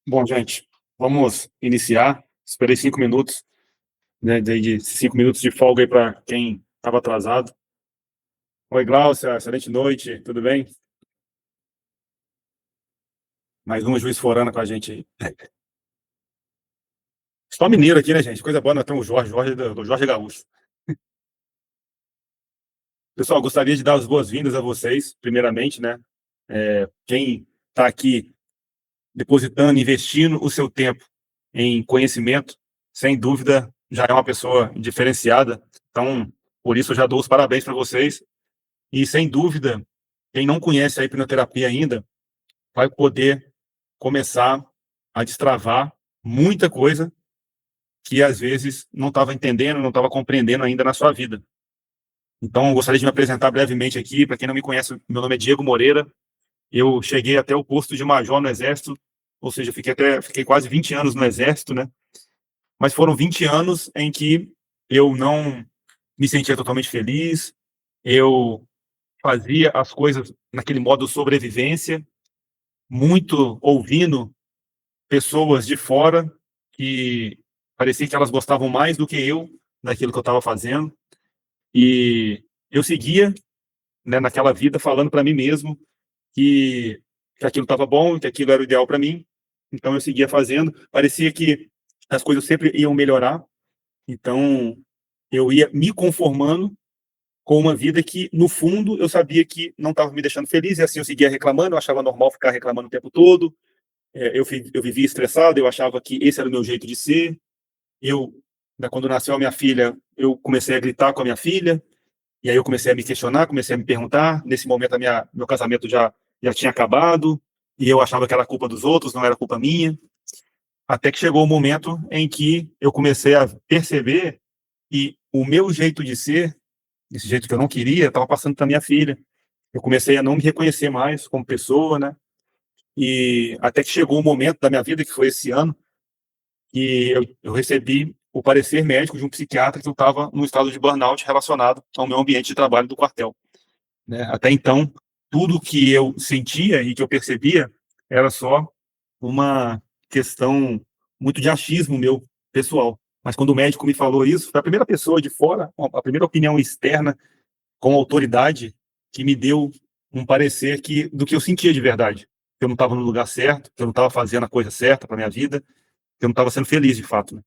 Bom, gente, vamos iniciar. Esperei 5 minutos, né? De 5 minutos de folga aí para quem estava atrasado. Oi, Glaucia, excelente noite, tudo bem? Mais uma Juiz Forana com a gente aí. Só mineiro aqui, né, gente? Coisa boa, nós temos o Jorge do Jorge Gaúcho. Pessoal, gostaria de dar as boas-vindas a vocês, primeiramente, né? Quem está aqui depositando, investindo o seu tempo em conhecimento, sem dúvida, já é uma pessoa diferenciada. Então, por isso, eu já dou os parabéns para vocês. E, sem dúvida, quem não conhece a hipnoterapia ainda vai poder começar a destravar muita coisa que, às vezes, não estava entendendo, não estava compreendendo ainda na sua vida. Então, eu gostaria de me apresentar brevemente aqui. Para quem não me conhece, meu nome é Diego Moreira. Eu cheguei até o posto de major no Exército, ou seja, fiquei quase 20 anos no Exército, né? Mas foram 20 anos em que eu não me sentia totalmente feliz, eu fazia as coisas naquele modo sobrevivência, muito ouvindo pessoas de fora que parecia que elas gostavam mais do que eu daquilo que eu estava fazendo. E eu seguia, né, naquela vida falando para mim mesmo que aquilo estava bom, que aquilo era o ideal para mim. Então eu seguia fazendo. Parecia que as coisas sempre iam melhorar. Então eu ia me conformando com uma vida que, no fundo, eu sabia que não estava me deixando feliz, e assim eu seguia reclamando, eu achava normal ficar reclamando o tempo todo. Eu vivia estressado, eu achava que esse era o meu jeito de ser. Eu, né, quando nasceu a minha filha, eu comecei a gritar com a minha filha, e aí eu comecei a me questionar, comecei a me perguntar. Nesse momento, meu casamento já tinha acabado, e eu achava que era culpa dos outros, não era culpa minha. Até que chegou o momento em que eu comecei a perceber que o meu jeito de ser, esse jeito que eu não queria, estava passando para minha filha. Eu comecei a não me reconhecer mais como pessoa, né? E até que chegou o momento da minha vida, que foi esse ano, que eu recebi o parecer médico de um psiquiatra que eu estava num estado de burnout relacionado ao meu ambiente de trabalho do quartel, né? Até então, tudo que eu sentia e que eu percebia era só uma questão muito de achismo meu pessoal. Mas quando o médico me falou isso, foi a primeira pessoa de fora, a primeira opinião externa com autoridade que me deu um parecer do que eu sentia de verdade. Que eu não estava no lugar certo, que eu não estava fazendo a coisa certa para minha vida, que eu não estava sendo feliz de fato, né?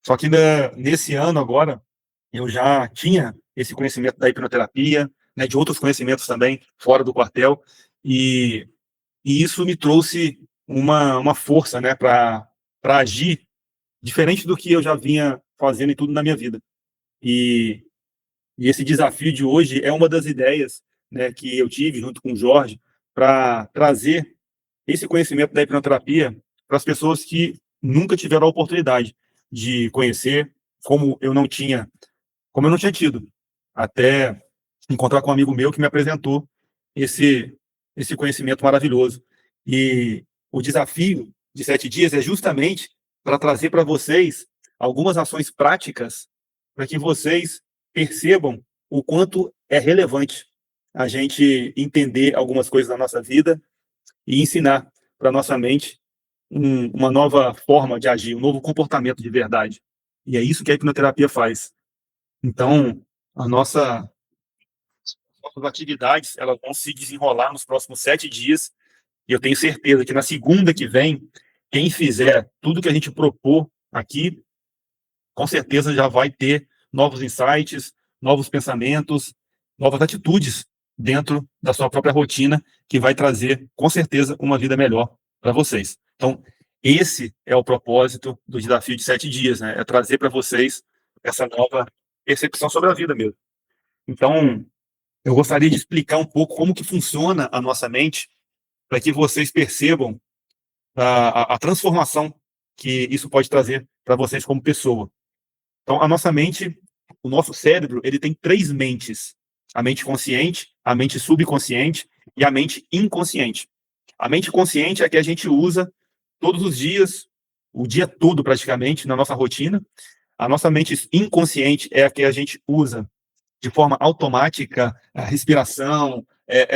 Só que, né, nesse ano agora, eu já tinha esse conhecimento da hipnoterapia, né, de outros conhecimentos também fora do quartel, e, e isso me trouxe uma força, né, para agir diferente do que eu já vinha fazendo em tudo na minha vida. E, e esse desafio de hoje é uma das ideias, né, que eu tive junto com o Jorge para trazer esse conhecimento da hipnoterapia para as pessoas que nunca tiveram a oportunidade de conhecer, como eu não tinha, como eu não tinha tido, até encontrar com um amigo meu que me apresentou esse esse conhecimento maravilhoso. E o desafio de 7 dias é justamente para trazer para vocês algumas ações práticas para que vocês percebam o quanto é relevante a gente entender algumas coisas da nossa vida e ensinar para nossa mente uma nova forma de agir, um novo comportamento de verdade. E é isso que a hipnoterapia faz. Então, a nossa nossas atividades elas vão se desenrolar nos próximos 7 dias, e eu tenho certeza que na segunda que vem, quem fizer tudo que a gente propor aqui, com certeza já vai ter novos insights, novos pensamentos, novas atitudes dentro da sua própria rotina, que vai trazer, com certeza, uma vida melhor para vocês. Então, esse é o propósito do desafio de 7 dias, né? É trazer para vocês essa nova percepção sobre a vida mesmo. Então, eu gostaria de explicar um pouco como que funciona a nossa mente, para que vocês percebam a transformação que isso pode trazer para vocês como pessoa. Então, a nossa mente, o nosso cérebro, ele tem três mentes: a mente consciente, a mente subconsciente e a mente inconsciente. A mente consciente é a que a gente usa todos os dias, o dia todo praticamente, na nossa rotina. A nossa mente inconsciente é a que a gente usa de forma automática, a respiração,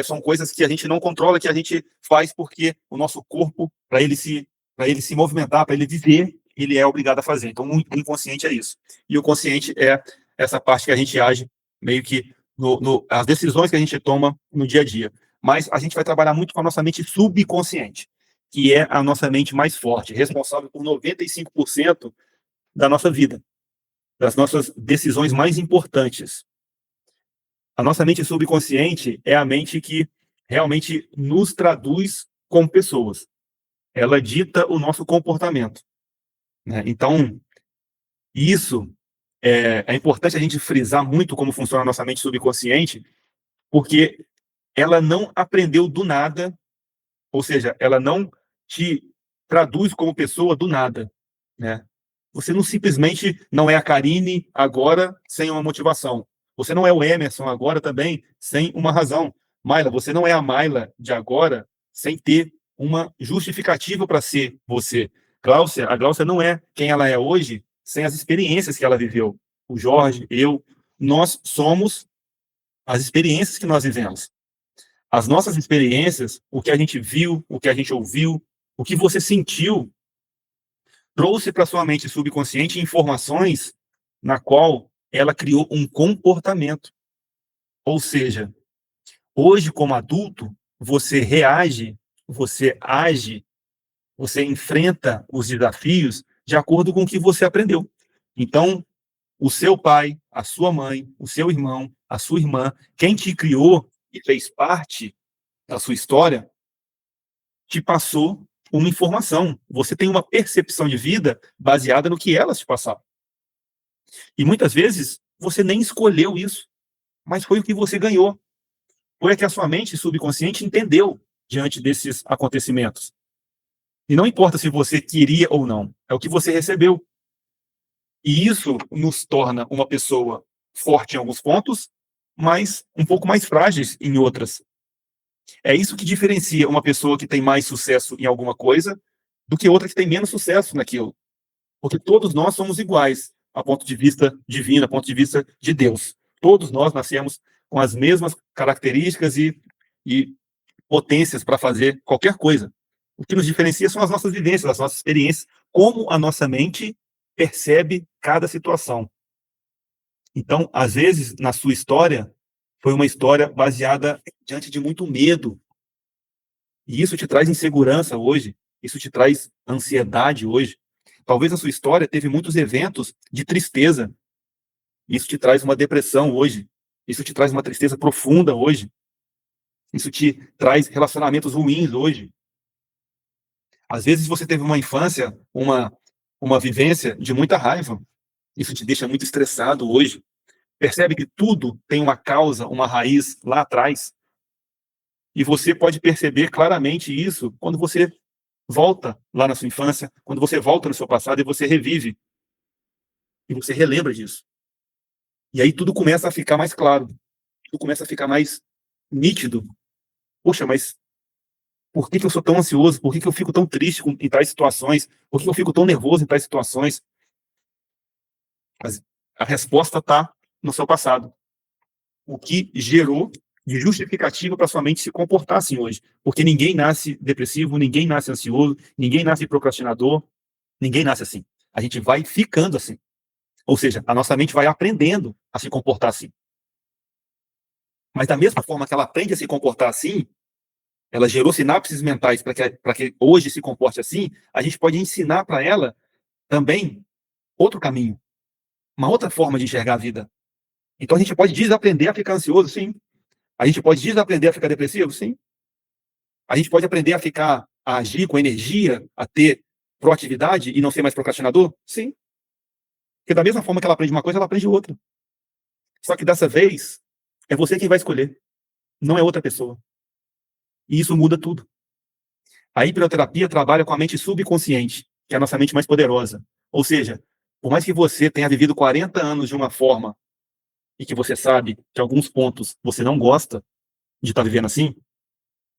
são coisas que a gente não controla, que a gente faz porque o nosso corpo, para ele se para ele se movimentar, para ele viver, ele é obrigado a fazer. Então, o inconsciente é isso. E o consciente é essa parte que a gente age meio que as decisões que a gente toma no dia a dia. Mas a gente vai trabalhar muito com a nossa mente subconsciente, que é a nossa mente mais forte, responsável por 95% da nossa vida, das nossas decisões mais importantes. A nossa mente subconsciente é a mente que realmente nos traduz como pessoas. Ela dita o nosso comportamento, né? Então, isso é importante a gente frisar muito como funciona a nossa mente subconsciente, porque ela não aprendeu do nada, ou seja, ela não te traduz como pessoa do nada, né? Você não simplesmente não é a Karine agora sem uma motivação. Você não é o Emerson agora também sem uma razão. Maila, você não é a Maila de agora sem ter uma justificativa para ser você. Gláucia, a Gláucia não é quem ela é hoje sem as experiências que ela viveu. O Jorge, eu, nós somos as experiências que nós vivemos. As nossas experiências, o que a gente viu, o que a gente ouviu, o que você sentiu, trouxe para sua mente subconsciente informações na qual ela criou um comportamento. Ou seja, hoje, como adulto, você reage, você age, você enfrenta os desafios de acordo com o que você aprendeu. Então, o seu pai, a sua mãe, o seu irmão, a sua irmã, quem te criou e fez parte da sua história, te passou uma informação. Você tem uma percepção de vida baseada no que elas te passaram. E muitas vezes você nem escolheu isso, mas foi o que você ganhou. Foi o que a sua mente subconsciente entendeu diante desses acontecimentos. E não importa se você queria ou não, é o que você recebeu. E isso nos torna uma pessoa forte em alguns pontos, mas um pouco mais frágeis em outras. É isso que diferencia uma pessoa que tem mais sucesso em alguma coisa do que outra que tem menos sucesso naquilo. Porque todos nós somos iguais, a ponto de vista divino, a ponto de vista de Deus. Todos nós nascemos com as mesmas características e potências para fazer qualquer coisa. O que nos diferencia são as nossas vivências, as nossas experiências, como a nossa mente percebe cada situação. Então, às vezes, na sua história, foi uma história baseada diante de muito medo. E isso te traz insegurança hoje, isso te traz ansiedade hoje. Talvez a sua história teve muitos eventos de tristeza. Isso te traz uma depressão hoje. Isso te traz uma tristeza profunda hoje. Isso te traz relacionamentos ruins hoje. Às vezes você teve uma infância, uma vivência de muita raiva. Isso te deixa muito estressado hoje. Percebe que tudo tem uma causa, uma raiz lá atrás. E você pode perceber claramente isso quando você volta lá na sua infância, quando você volta no seu passado e você revive. E você relembra disso. E aí tudo começa a ficar mais claro. Tudo começa a ficar mais nítido. Poxa, mas por que eu sou tão ansioso? Por que eu fico tão triste em tais situações? Por que eu fico tão nervoso em tais situações? Mas a resposta está no seu passado. O que gerou de justificativa para sua mente se comportar assim hoje. Porque ninguém nasce depressivo, ninguém nasce ansioso, ninguém nasce procrastinador, ninguém nasce assim. A gente vai ficando assim. Ou seja, a nossa mente vai aprendendo a se comportar assim. Mas da mesma forma que ela aprende a se comportar assim, ela gerou sinapses mentais para que hoje se comporte assim, a gente pode ensinar para ela também outro caminho, uma outra forma de enxergar a vida. Então a gente pode desaprender a ficar ansioso, sim. A gente pode desaprender a ficar depressivo, sim. A gente pode aprender a agir com energia, a ter proatividade e não ser mais procrastinador, sim. Porque da mesma forma que ela aprende uma coisa, ela aprende outra. Só que dessa vez, é você quem vai escolher, não é outra pessoa. E isso muda tudo. A hipnoterapia trabalha com a mente subconsciente, que é a nossa mente mais poderosa. Ou seja, por mais que você tenha vivido 40 anos de uma forma e que você sabe que alguns pontos você não gosta de estar vivendo assim,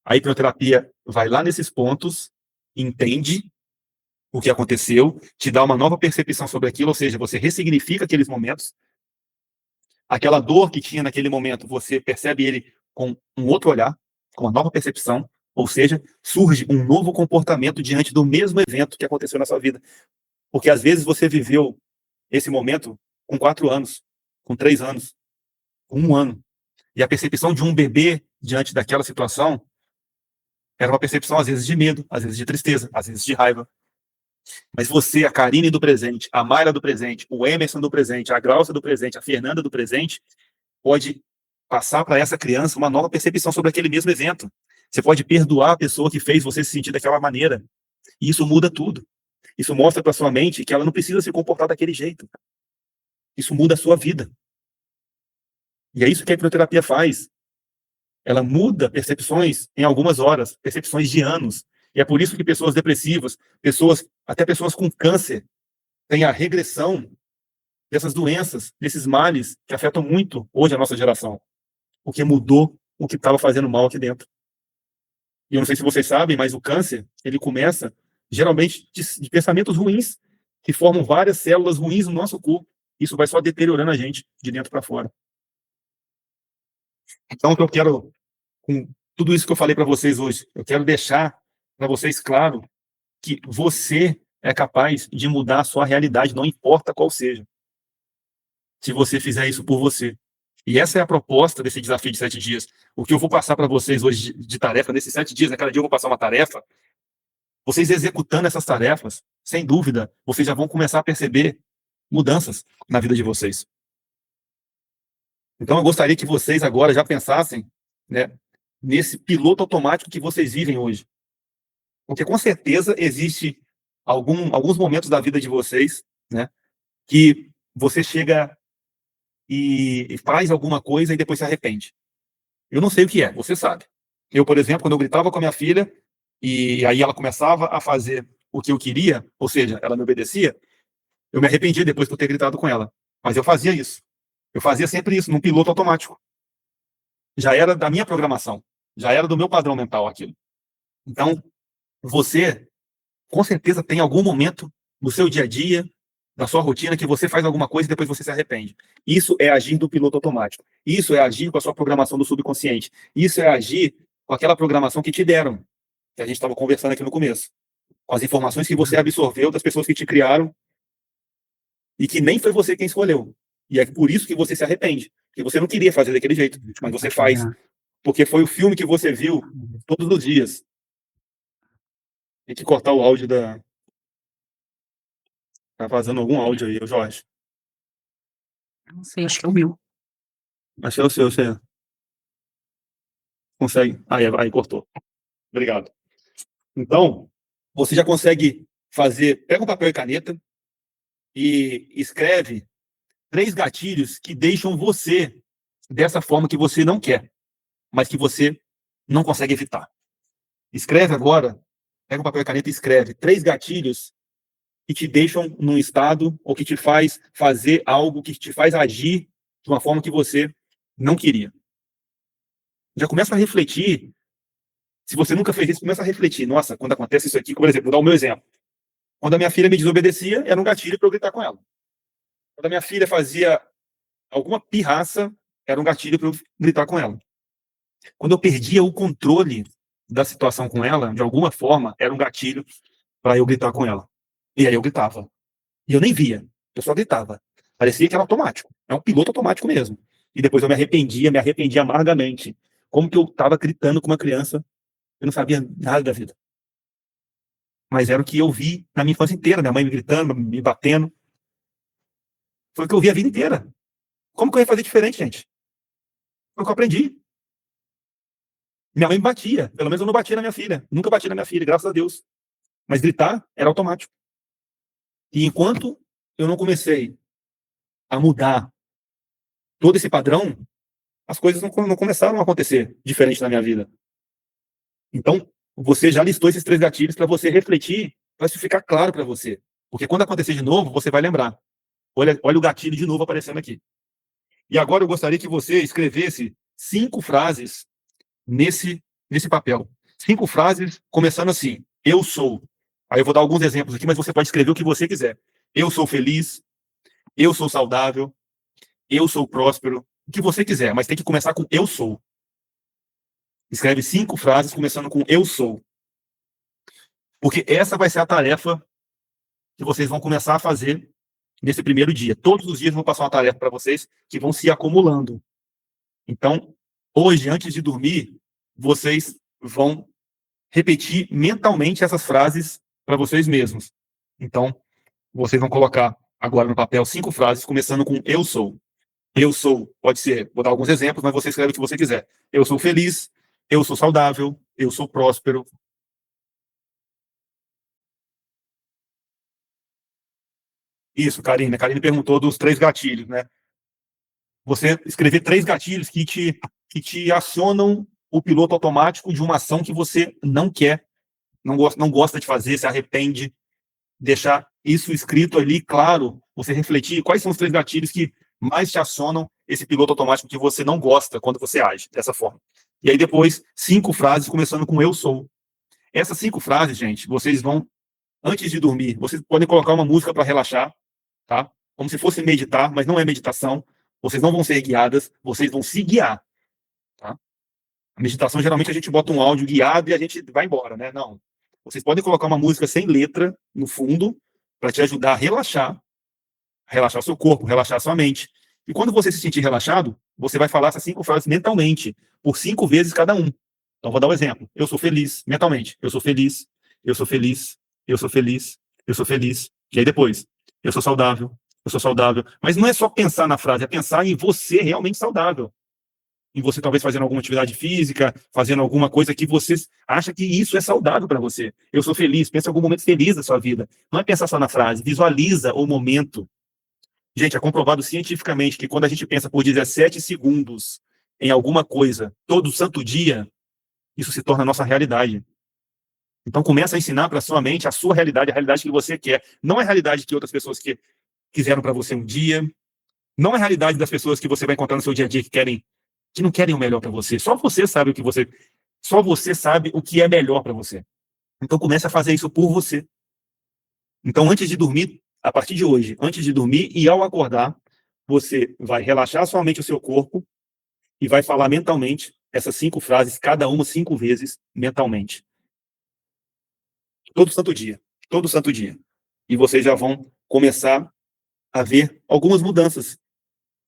a hipnoterapia vai lá nesses pontos, entende o que aconteceu, te dá uma nova percepção sobre aquilo, ou seja, você ressignifica aqueles momentos. Aquela dor que tinha naquele momento, você percebe ele com um outro olhar, com uma nova percepção, Ou seja, surge um novo comportamento diante do mesmo evento que aconteceu na sua vida. Porque às vezes você viveu esse momento com 4 anos, com 3 anos, com 1 ano. E a percepção de um bebê diante daquela situação era uma percepção, às vezes, de medo, às vezes de tristeza, às vezes de raiva. Mas você, a Karine do presente, a Mayra do presente, o Emerson do presente, a Glaucia do presente, a Fernanda do presente, pode passar para essa criança uma nova percepção sobre aquele mesmo evento. Você pode perdoar a pessoa que fez você se sentir daquela maneira. E isso muda tudo. Isso mostra para sua mente que ela não precisa se comportar daquele jeito. Isso muda a sua vida. E é isso que a hipnoterapia faz. Ela muda percepções em algumas horas, percepções de anos. E é por isso que pessoas depressivas, até pessoas com câncer, têm a regressão dessas doenças, desses males que afetam muito hoje a nossa geração. Porque mudou o que estava fazendo mal aqui dentro. E eu não sei se vocês sabem, mas o câncer, ele começa geralmente de pensamentos ruins, que formam várias células ruins no nosso corpo. Isso vai só deteriorando a gente de dentro para fora. Então, o que eu quero, com tudo isso que eu falei para vocês hoje, eu quero deixar para vocês claro que você é capaz de mudar a sua realidade, não importa qual seja, se você fizer isso por você. E essa é a proposta desse desafio de 7 dias. O que eu vou passar para vocês hoje de tarefa, nesses 7 dias, cada dia eu vou passar uma tarefa. Vocês executando essas tarefas, sem dúvida, vocês já vão começar a perceber mudanças na vida de vocês. Então, eu gostaria que vocês agora já pensassem, né, nesse piloto automático que vocês vivem hoje. Porque, com certeza, existe alguns momentos da vida de vocês, né, que você chega e faz alguma coisa e depois se arrepende. Eu não sei o que é, você sabe. Eu, por exemplo, quando eu gritava com a minha filha, e aí ela começava a fazer o que eu queria, ou seja, ela me obedecia, eu me arrependia depois por ter gritado com ela. Mas eu fazia isso. Eu fazia sempre isso, num piloto automático. Já era da minha programação. Já era do meu padrão mental aquilo. Então, você, com certeza, tem algum momento no seu dia a dia, na sua rotina, que você faz alguma coisa e depois você se arrepende. Isso é agir do piloto automático. Isso é agir com a sua programação do subconsciente. Isso é agir com aquela programação que te deram, que a gente estava conversando aqui no começo. Com as informações que você absorveu das pessoas que te criaram e que nem foi você quem escolheu. E é por isso que você se arrepende. Porque você não queria fazer daquele jeito, mas você faz. Porque foi o filme que você viu todos os dias. Tem que cortar o áudio da... Tá vazando algum áudio aí, Jorge. Não sei, acho que é o meu. Acho que é o seu, você consegue. Aí cortou. Obrigado. Então, você já consegue fazer... Pega um papel e caneta e escreve 3 gatilhos que deixam você dessa forma que você não quer, mas que você não consegue evitar. Escreve agora, pega um papel e caneta e escreve 3 gatilhos que te deixam num estado ou que te faz fazer algo, que te faz agir de uma forma que você não queria. Já começa a refletir. Se você nunca fez isso, começa a refletir. Nossa, quando acontece isso aqui, por exemplo, vou dar o meu exemplo. Quando a minha filha me desobedecia, era um gatilho para eu gritar com ela. Quando a minha filha fazia alguma pirraça, era um gatilho para eu gritar com ela. Quando eu perdia o controle da situação com ela, de alguma forma, era um gatilho para eu gritar com ela. E aí eu gritava. E eu nem via, eu só gritava. Parecia que era automático. É um piloto automático mesmo. E depois eu me arrependia amargamente. Como que eu estava gritando com uma criança, eu não sabia nada da vida. Mas era o que eu vi na minha infância inteira, minha mãe me gritando, me batendo. Foi o que eu vi a vida inteira. Como que eu ia fazer diferente, gente? Foi o que eu aprendi. Minha mãe me batia. Pelo menos eu não batia na minha filha. Nunca bati na minha filha, graças a Deus. Mas gritar era automático. E enquanto eu não comecei a mudar todo esse padrão, as coisas não começaram a acontecer diferente na minha vida. Então, você já listou esses 3 gatilhos para você refletir, para isso ficar claro para você. Porque quando acontecer de novo, você vai lembrar. Olha o gatilho de novo aparecendo aqui. E agora eu gostaria que você escrevesse 5 frases nesse papel. 5 frases começando assim: eu sou. Aí eu vou dar alguns exemplos aqui, mas você pode escrever o que você quiser. Eu sou feliz, eu sou saudável, eu sou próspero, o que você quiser, mas tem que começar com eu sou. Escreve 5 frases começando com eu sou. Porque essa vai ser a tarefa que vocês vão começar a fazer nesse primeiro dia. Todos os dias eu vou passar uma tarefa para vocês que vão se acumulando. Então, hoje, antes de dormir, vocês vão repetir mentalmente essas frases para vocês mesmos. Então, vocês vão colocar agora no papel 5 frases, começando com eu sou. Eu sou, pode ser, vou dar alguns exemplos, mas você escreve o que você quiser. Eu sou feliz, eu sou saudável, eu sou próspero. Isso, Karine. A Karine perguntou dos 3 gatilhos, né? Você escrever 3 gatilhos que te acionam o piloto automático de uma ação que você não quer, não gosta de fazer, se arrepende. Deixar isso escrito ali, claro, você refletir quais são os 3 gatilhos que mais te acionam esse piloto automático que você não gosta quando você age dessa forma. E aí depois, 5 frases começando com eu sou. Essas 5 frases, gente, vocês vão, antes de dormir, vocês podem colocar uma música para relaxar, tá? Como se fosse meditar, mas não é meditação. Vocês não vão ser guiadas, vocês vão se guiar, tá? A meditação, geralmente, a gente bota um áudio guiado e a gente vai embora, né? Não. Vocês podem colocar uma música sem letra no fundo para te ajudar a relaxar o seu corpo, relaxar a sua mente. E quando você se sentir relaxado, você vai falar essas 5 frases mentalmente, por 5 vezes cada um. Então, vou dar um exemplo. Eu sou feliz, mentalmente. Eu sou feliz, eu sou feliz, eu sou feliz, eu sou feliz. E aí depois, eu sou saudável, eu sou saudável. Mas não é só pensar na frase, é pensar em você realmente saudável. Em você talvez fazendo alguma atividade física, fazendo alguma coisa que você acha que isso é saudável para você. Eu sou feliz, pensa em algum momento feliz da sua vida. Não é pensar só na frase, visualiza o momento. Gente, é comprovado cientificamente que quando a gente pensa por 17 segundos em alguma coisa, todo santo dia, isso se torna a nossa realidade. Então começa a ensinar para a sua mente a sua realidade, a realidade que você quer. Não é a realidade que outras pessoas que quiseram para você um dia. Não é a realidade das pessoas que você vai encontrar no seu dia a dia que não querem o melhor para você. Só você sabe o que é melhor para você. Então comece a fazer isso por você. Então antes de dormir, a partir de hoje, antes de dormir e ao acordar, você vai relaxar sua mente e o seu corpo e vai falar mentalmente essas 5 frases, cada uma 5 vezes mentalmente. Todo santo dia. Todo santo dia. E vocês já vão começar a ver algumas mudanças.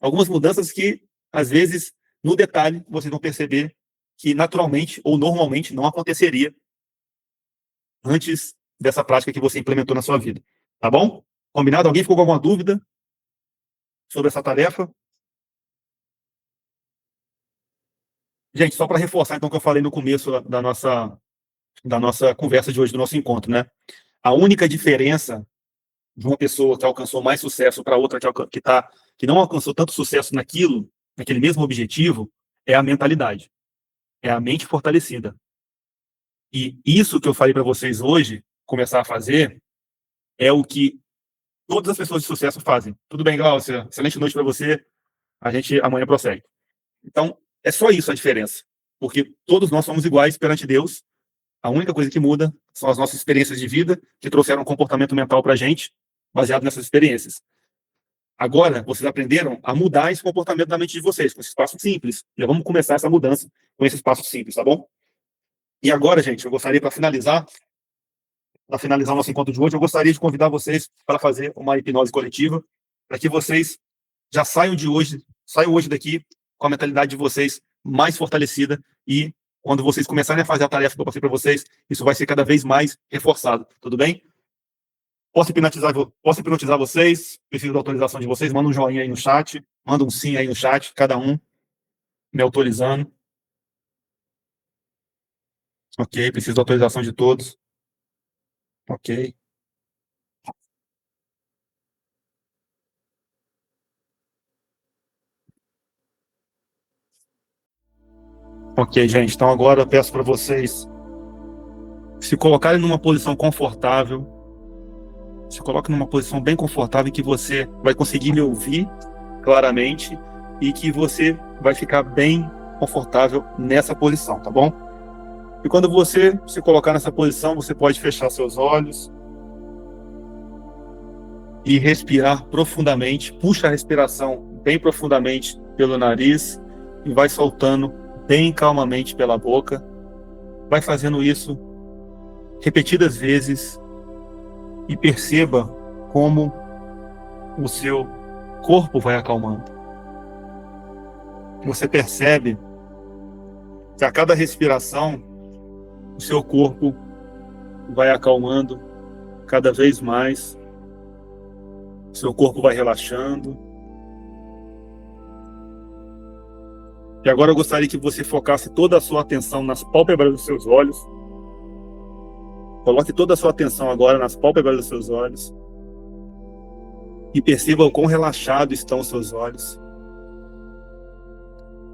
Algumas mudanças que, às vezes, no detalhe, vocês vão perceber que naturalmente ou normalmente não aconteceria antes dessa prática que você implementou na sua vida. Tá bom? Combinado? Alguém ficou com alguma dúvida sobre essa tarefa? Gente, só para reforçar então o que eu falei no começo da nossa conversa de hoje, do nosso encontro, né? A única diferença de uma pessoa que alcançou mais sucesso para outra que não alcançou tanto sucesso naquele mesmo objetivo, é a mentalidade. É a mente fortalecida. E isso que eu falei para vocês hoje, começar a fazer, é o que todas as pessoas de sucesso fazem. Tudo bem, Glaucia? Excelente noite para você. A gente amanhã prossegue. Então, é só isso a diferença. Porque todos nós somos iguais perante Deus. A única coisa que muda são as nossas experiências de vida que trouxeram um comportamento mental para a gente, baseado nessas experiências. Agora, vocês aprenderam a mudar esse comportamento da mente de vocês, com esses passos simples. Já vamos começar essa mudança com esses passos simples, tá bom? E agora, gente, eu gostaria, para finalizar o nosso encontro de hoje, eu gostaria de convidar vocês para fazer uma hipnose coletiva, para que vocês já saiam hoje daqui com a mentalidade de vocês mais fortalecida e quando vocês começarem a fazer a tarefa que eu passei para vocês, isso vai ser cada vez mais reforçado, tudo bem? Posso hipnotizar vocês? Preciso da autorização de vocês. Manda um joinha aí no chat, manda um sim aí no chat, cada um me autorizando. Ok, preciso da autorização de todos. Ok. Ok, gente. Então agora eu peço para vocês se colocarem numa posição confortável. Se coloque numa posição bem confortável em que você vai conseguir me ouvir claramente e que você vai ficar bem confortável nessa posição, tá bom? E quando você se colocar nessa posição, você pode fechar seus olhos e respirar profundamente. Puxa a respiração bem profundamente pelo nariz e vai soltando bem calmamente pela boca. Vai fazendo isso repetidas vezes e perceba como o seu corpo vai acalmando. Você percebe que a cada respiração o seu corpo vai acalmando cada vez mais. O seu corpo vai relaxando. E agora eu gostaria que você focasse toda a sua atenção nas pálpebras dos seus olhos. Coloque toda a sua atenção agora nas pálpebras dos seus olhos. E perceba o quão relaxados estão os seus olhos.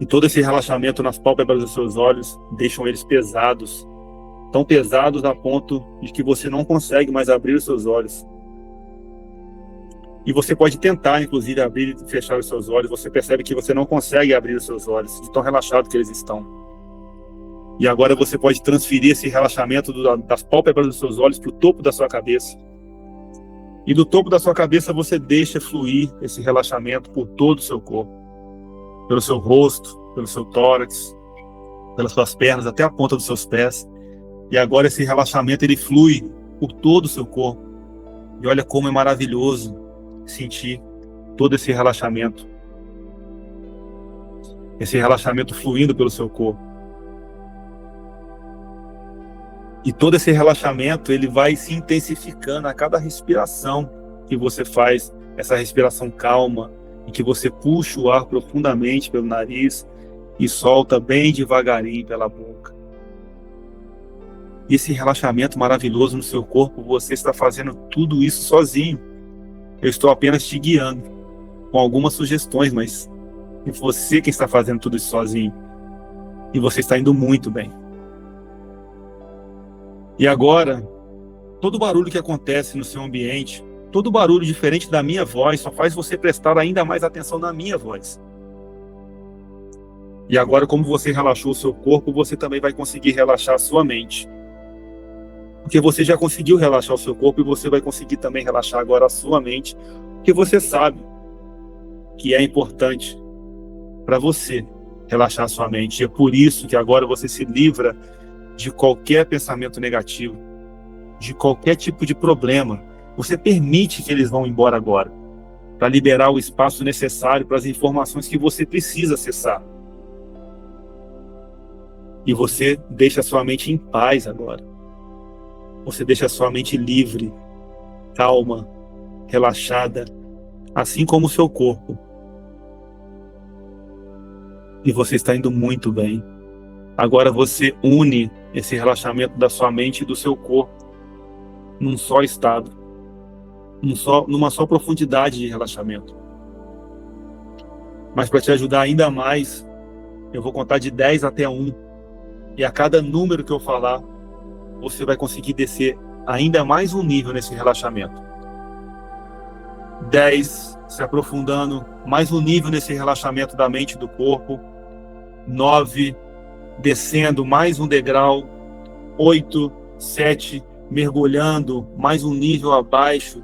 E todo esse relaxamento nas pálpebras dos seus olhos deixam eles pesados. Tão pesados a ponto de que você não consegue mais abrir os seus olhos. E você pode tentar, inclusive, abrir e fechar os seus olhos. Você percebe que você não consegue abrir os seus olhos, de tão relaxado que eles estão. E agora você pode transferir esse relaxamento das pálpebras dos seus olhos para o topo da sua cabeça. E do topo da sua cabeça você deixa fluir esse relaxamento por todo o seu corpo. Pelo seu rosto, pelo seu tórax, pelas suas pernas, até a ponta dos seus pés. E agora esse relaxamento ele flui por todo o seu corpo. E olha como é maravilhoso sentir todo esse relaxamento. Esse relaxamento fluindo pelo seu corpo. E todo esse relaxamento ele vai se intensificando a cada respiração que você faz, essa respiração calma, em que você puxa o ar profundamente pelo nariz e solta bem devagarinho pela boca. E esse relaxamento maravilhoso no seu corpo, você está fazendo tudo isso sozinho. Eu estou apenas te guiando com algumas sugestões, mas é você quem está fazendo tudo isso sozinho. E você está indo muito bem. E agora, todo barulho que acontece no seu ambiente, todo barulho diferente da minha voz, só faz você prestar ainda mais atenção na minha voz. E agora, como você relaxou o seu corpo, você também vai conseguir relaxar a sua mente. Porque você já conseguiu relaxar o seu corpo e você vai conseguir também relaxar agora a sua mente, porque você sabe que é importante para você relaxar a sua mente. E é por isso que agora você se livra de qualquer pensamento negativo, de qualquer tipo de problema. Você permite que eles vão embora agora, para liberar o espaço necessário para as informações que você precisa acessar. E você deixa a sua mente em paz agora. Você deixa a sua mente livre, calma, relaxada, assim como o seu corpo. E você está indo muito bem. Agora você une esse relaxamento da sua mente e do seu corpo num só estado, numa só profundidade de relaxamento. Mas para te ajudar ainda mais, eu vou contar de 10 até 1. E a cada número que eu falar, você vai conseguir descer ainda mais um nível nesse relaxamento. 10, se aprofundando, mais um nível nesse relaxamento da mente e do corpo. 9, descendo mais um degrau. 8, 7, mergulhando mais um nível abaixo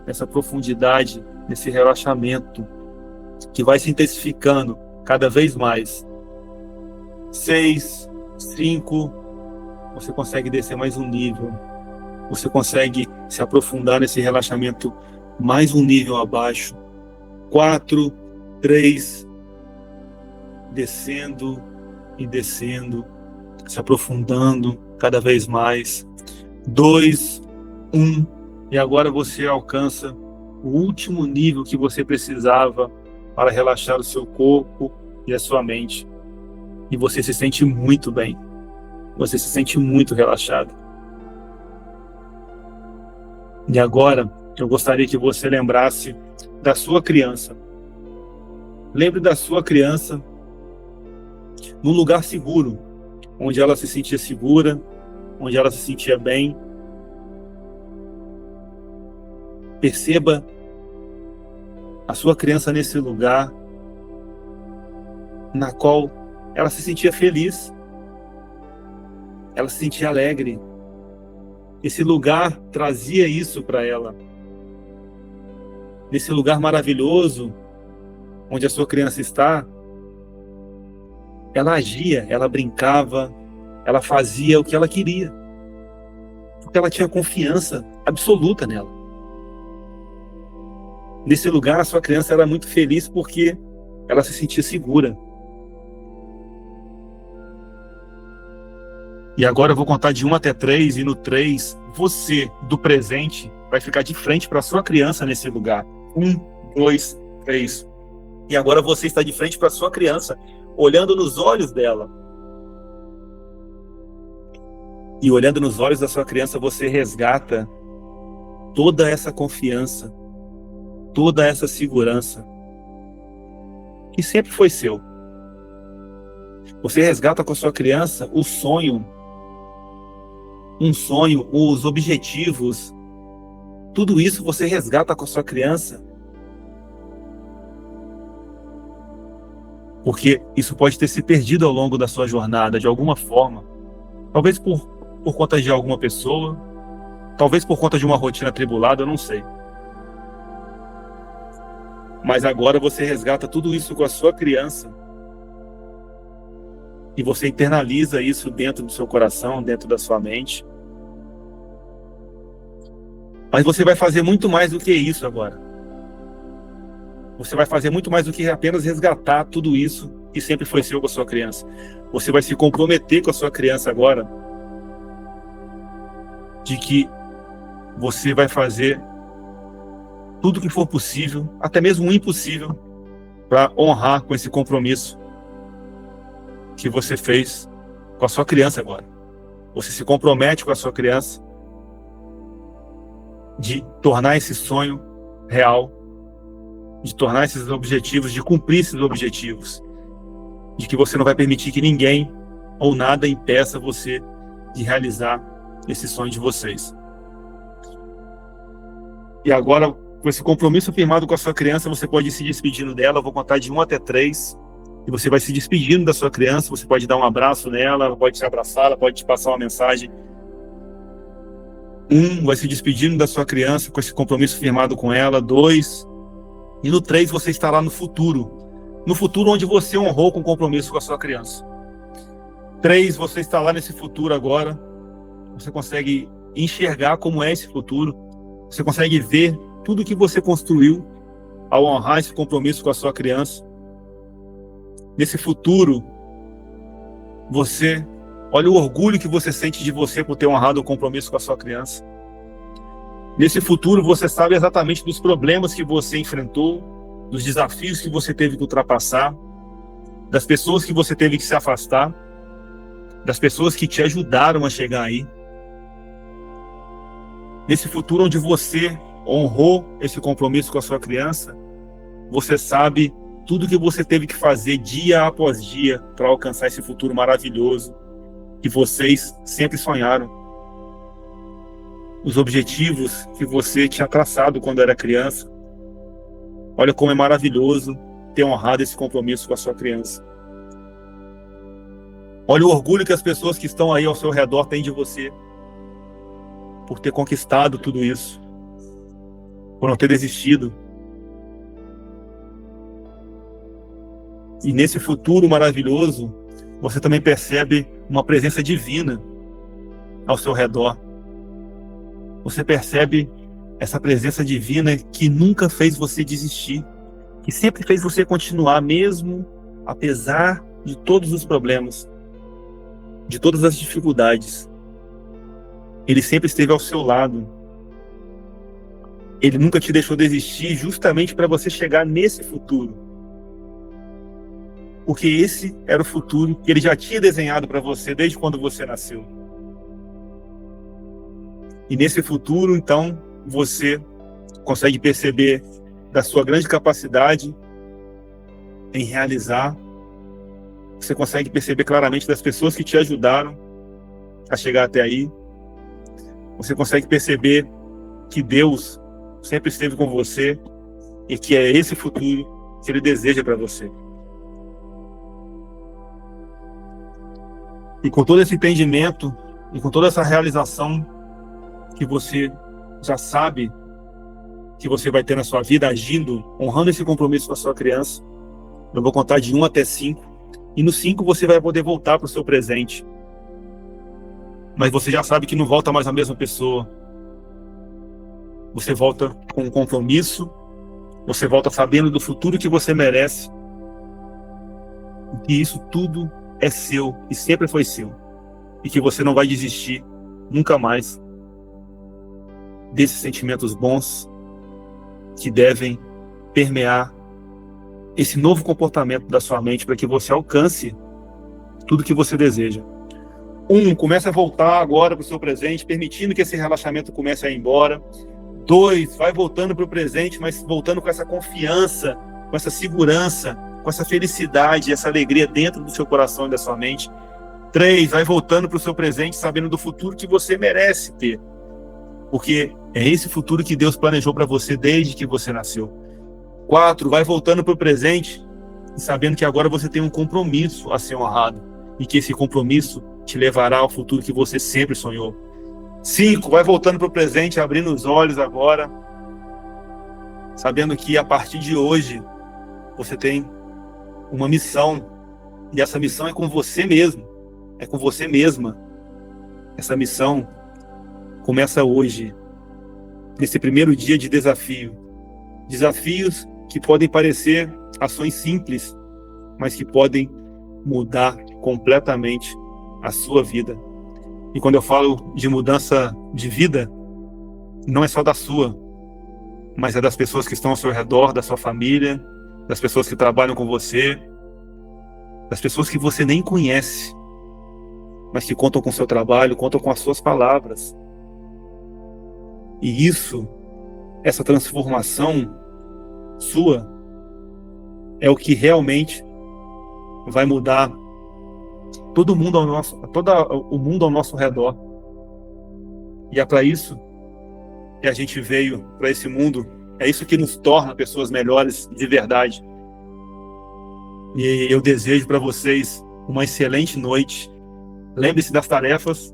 nessa profundidade, nesse relaxamento que vai se intensificando cada vez mais. 6, 5, você consegue descer mais um nível. Você consegue se aprofundar nesse relaxamento mais um nível abaixo. 4, 3, descendo e descendo, se aprofundando cada vez mais. 2, 1, e agora você alcança o último nível que você precisava para relaxar o seu corpo e a sua mente. E você se sente muito bem. Você se sente muito relaxado. E agora, eu gostaria que você lembrasse da sua criança. Lembre da sua criança num lugar seguro, onde ela se sentia segura, onde ela se sentia bem. Perceba a sua criança nesse lugar, na qual ela se sentia feliz, ela se sentia alegre. Esse lugar trazia isso para ela. Nesse lugar maravilhoso, onde a sua criança está, ela agia, ela brincava, ela fazia o que ela queria. Porque ela tinha confiança absoluta nela. Nesse lugar, a sua criança era muito feliz porque ela se sentia segura. E agora eu vou contar de 1 até 3, e no 3, você, do presente, vai ficar de frente para a sua criança nesse lugar. 1, 2, 3. E agora você está de frente para a sua criança, olhando nos olhos dela. E olhando nos olhos da sua criança, você resgata toda essa confiança, toda essa segurança, que sempre foi seu. Você resgata com a sua criança o sonho, os objetivos, tudo isso você resgata com a sua criança. Porque isso pode ter se perdido ao longo da sua jornada, de alguma forma. Talvez por conta de alguma pessoa, talvez por conta de uma rotina atribulada, eu não sei. Mas agora você resgata tudo isso com a sua criança. E você internaliza isso dentro do seu coração, dentro da sua mente. Mas você vai fazer muito mais do que isso agora. Você vai fazer muito mais do que apenas resgatar tudo isso que sempre foi seu com a sua criança. Você vai se comprometer com a sua criança agora de que você vai fazer tudo o que for possível, até mesmo o impossível, para honrar com esse compromisso que você fez com a sua criança agora. Você se compromete com a sua criança de tornar esse sonho real, de tornar esses objetivos, de cumprir esses objetivos, de que você não vai permitir que ninguém ou nada impeça você de realizar esse sonho de vocês. E agora, com esse compromisso firmado com a sua criança, você pode ir se despedindo dela. Eu vou contar de 1 até 3, e você vai se despedindo da sua criança. Você pode dar um abraço nela, pode te abraçar, ela pode te passar uma mensagem. 1, vai se despedindo da sua criança com esse compromisso firmado com ela. 2, e no 3 você está lá no futuro onde você honrou com compromisso com a sua criança. 3, você está lá nesse futuro agora. Você consegue enxergar como é esse futuro. Você consegue ver tudo que você construiu ao honrar esse compromisso com a sua criança. Nesse futuro, você olha o orgulho que você sente de você por ter honrado o compromisso com a sua criança. Nesse futuro, você sabe exatamente dos problemas que você enfrentou, dos desafios que você teve que ultrapassar, das pessoas que você teve que se afastar, das pessoas que te ajudaram a chegar aí. Nesse futuro onde você honrou esse compromisso com a sua criança, você sabe tudo que você teve que fazer dia após dia para alcançar esse futuro maravilhoso que vocês sempre sonharam. Os objetivos que você tinha traçado quando era criança. Olha como é maravilhoso ter honrado esse compromisso com a sua criança. Olha o orgulho que as pessoas que estão aí ao seu redor têm de você, por ter conquistado tudo isso, por não ter desistido. E nesse futuro maravilhoso, você também percebe uma presença divina ao seu redor. Você percebe essa presença divina que nunca fez você desistir, que sempre fez você continuar, mesmo apesar de todos os problemas, de todas as dificuldades. Ele sempre esteve ao seu lado. Ele nunca te deixou desistir, justamente para você chegar nesse futuro. Porque esse era o futuro que ele já tinha desenhado para você desde quando você nasceu. E nesse futuro, então, você consegue perceber da sua grande capacidade em realizar. Você consegue perceber claramente das pessoas que te ajudaram a chegar até aí. Você consegue perceber que Deus sempre esteve com você e que é esse futuro que Ele deseja para você. E com todo esse entendimento e com toda essa realização que você já sabe que você vai ter na sua vida, agindo, honrando esse compromisso com a sua criança, eu vou contar de 1 até 5. E no 5 você vai poder voltar para o seu presente. Mas você já sabe que não volta mais a mesma pessoa. Você volta com um compromisso. Você volta sabendo do futuro que você merece. E que isso tudo é seu e sempre foi seu. E que você não vai desistir nunca mais desses sentimentos bons que devem permear esse novo comportamento da sua mente para que você alcance tudo que você deseja. 1, comece a voltar agora para o seu presente, permitindo que esse relaxamento comece a ir embora. 2, vai voltando para o presente, mas voltando com essa confiança, com essa segurança, com essa felicidade, essa alegria dentro do seu coração e da sua mente. 3, vai voltando para o seu presente, sabendo do futuro que você merece ter. Porque é esse futuro que Deus planejou para você desde que você nasceu. 4, vai voltando para o presente, sabendo que agora você tem um compromisso a ser honrado. E que esse compromisso te levará ao futuro que você sempre sonhou. 5, vai voltando para o presente, abrindo os olhos agora, sabendo que a partir de hoje você tem uma missão, e essa missão é com você mesmo, é com você mesma. Essa missão começa hoje, nesse primeiro dia de desafio. Desafios que podem parecer ações simples, mas que podem mudar completamente a sua vida. E quando eu falo de mudança de vida, não é só da sua, mas é das pessoas que estão ao seu redor, da sua família, das pessoas que trabalham com você, das pessoas que você nem conhece, mas que contam com o seu trabalho, contam com as suas palavras. E isso, essa transformação sua, é o que realmente vai mudar todo mundo o mundo ao nosso redor. E é para isso que a gente veio para esse mundo. É isso que nos torna pessoas melhores de verdade. E eu desejo para vocês uma excelente noite. Lembre-se das tarefas.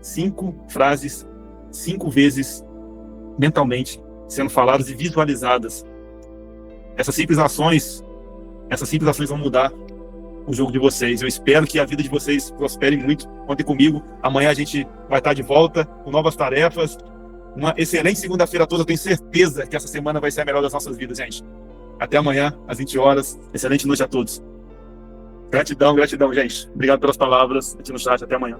5 frases, 5 vezes mentalmente, sendo faladas e visualizadas. Essas simples ações vão mudar o jogo de vocês. Eu espero que a vida de vocês prospere muito. Contem comigo. Amanhã a gente vai estar de volta com novas tarefas. Uma excelente segunda-feira a todos. Eu tenho certeza que essa semana vai ser a melhor das nossas vidas, gente. Até amanhã, às 20 horas. Excelente noite a todos. Gratidão, gente. Obrigado pelas palavras aqui no chat. Até amanhã.